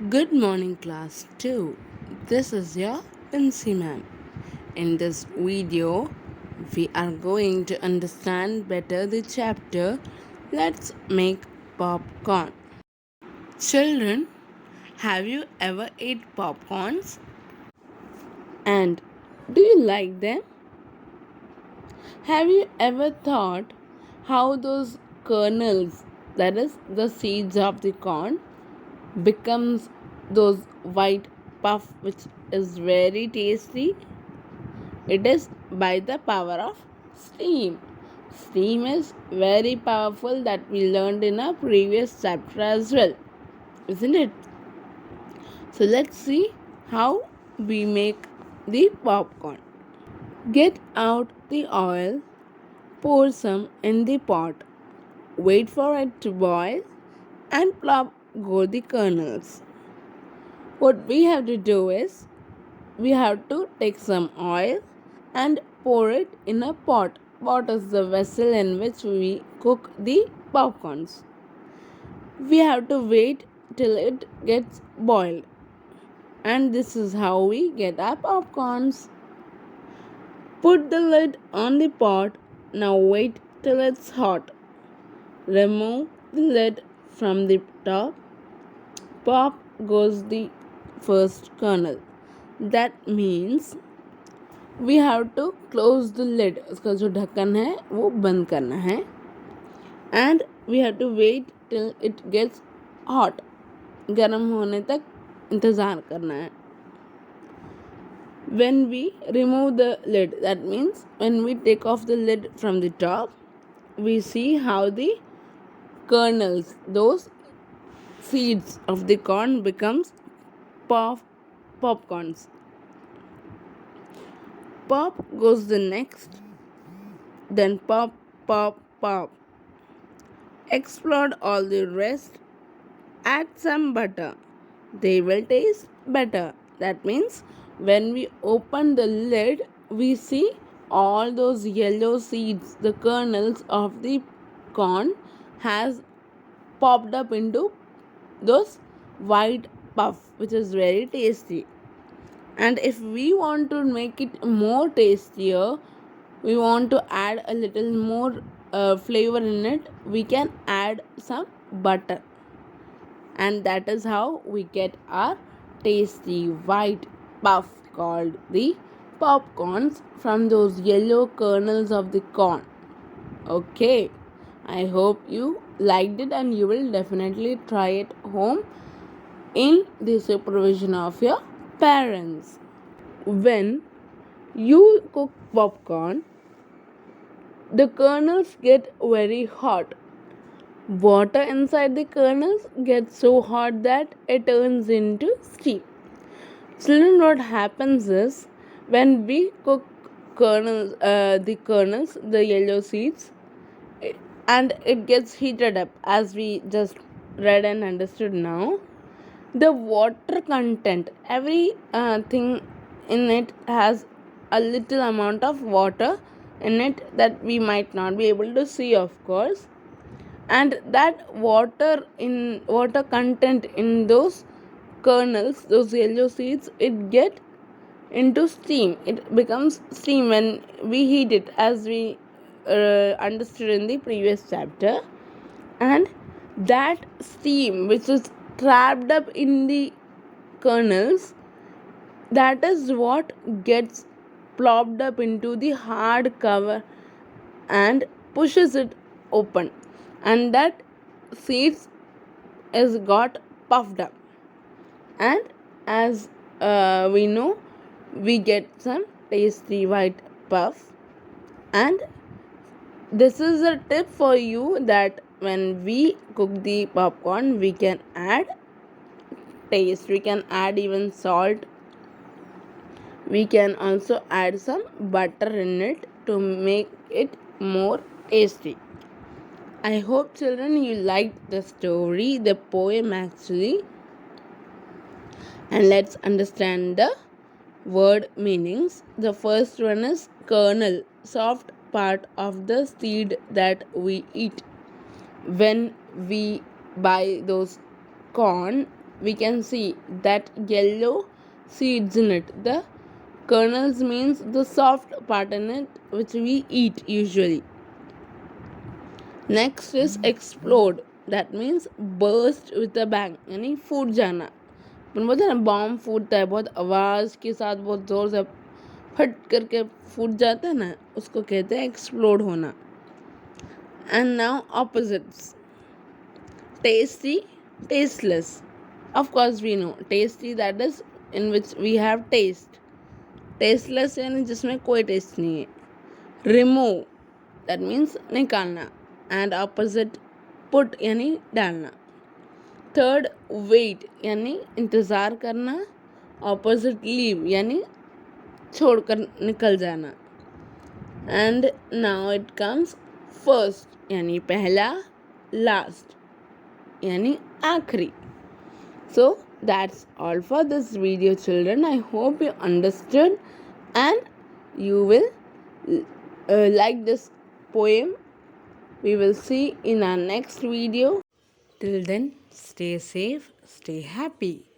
Good morning, class 2. This is your Pincy ma'am. In this video, we are going to understand better the chapter Let's Make Popcorn. Children, have you ever ate popcorns? And do you like them? Have you ever thought how those kernels, that is, the seeds of the corn, becomes those white puff which is very tasty? It is by the power of steam. Steam is very powerful, that we learned in a previous chapter as well, isn't it? So let's see how we make the popcorn. Get out the oil, pour some in the pot, wait for it to boil, and plop go the kernels. What we have to do is we have to take some oil and pour it in a pot. Pot is the vessel in which we cook the popcorns. We have to wait till it gets boiled, and this is how we get our popcorns. Put the lid on the pot. Now wait till it's hot. Remove the lid from the top. Pop goes the first kernel. That means we have to close the lid, उसका जो ढक्कन है वो बंद करना है. And we have to wait till it gets hot. गर्म होने तक इंतज़ार करना है. when we remove the lid, that means when we take off the lid from the top, we see how the kernels, those seeds of the corn, becomes popcorns. Pop goes the next, then pop, pop, pop. Explode all the rest, add some butter. They will taste better. That means when we open the lid, we see all those yellow seeds, the kernels of the corn has popped up into those white puff, which is very tasty. And if we want to make it more tastier, we want to add a little more flavor in it, we can add some butter, and that is how we get our tasty white puff called the popcorns from those yellow kernels of the corn. Okay, I hope you liked it, and you will definitely try it home in the supervision of your parents. When you cook popcorn, the kernels get very hot. Water inside the kernels gets so hot that it turns into steam. Children, what happens is when we cook the yellow seeds, and it gets heated up, as we just read and understood now. The water content, every thing in it has a little amount of water in it that we might not be able to see, of course. And that water content in those kernels, those yellow seeds, it get into steam. It becomes steam when we heat it, as we understood in the previous chapter. And that steam which is trapped up in the kernels, that is what gets plopped up into the hard cover and pushes it open, and that seeds is got puffed up. And as we know, we get some tasty white puff. And this is a tip for you, that when we cook the popcorn, we can add taste, we can add even salt, we can also add some butter in it to make it more tasty. I hope, children, you liked the story, the poem actually. And let's understand the word meanings. The first one is kernel, soft part of the seed that we eat. When we buy those corn, we can see that yellow seeds in it. The kernels means the soft part in it which we eat usually. Next is explode, that means burst with a bang, यानी फूट जाना. अपन बोलते हैं ना bomb फूटता है, बहुत आवाज़ के साथ बहुत ज़ोर से फट करके फूट जाता है ना, उसको कहते हैं एक्सप्लोड होना. And now opposites. Tasty, tasteless. Of course we know tasty, that is in which we have taste. Tasteless यानी जिसमें कोई टेस्ट नहीं है. Remove, that means निकालना. And opposite put यानी डालना. थर्ड वेट यानी इंतज़ार करना. ऑपोजिट लीव यानी छोड़कर निकल जाना. And now it comes first यानी पहला, लास्ट यानी आखिरी. So that's all for this video, children. I hope you understood and you will like this poem. We will see in our next video. Till then, stay safe, stay happy.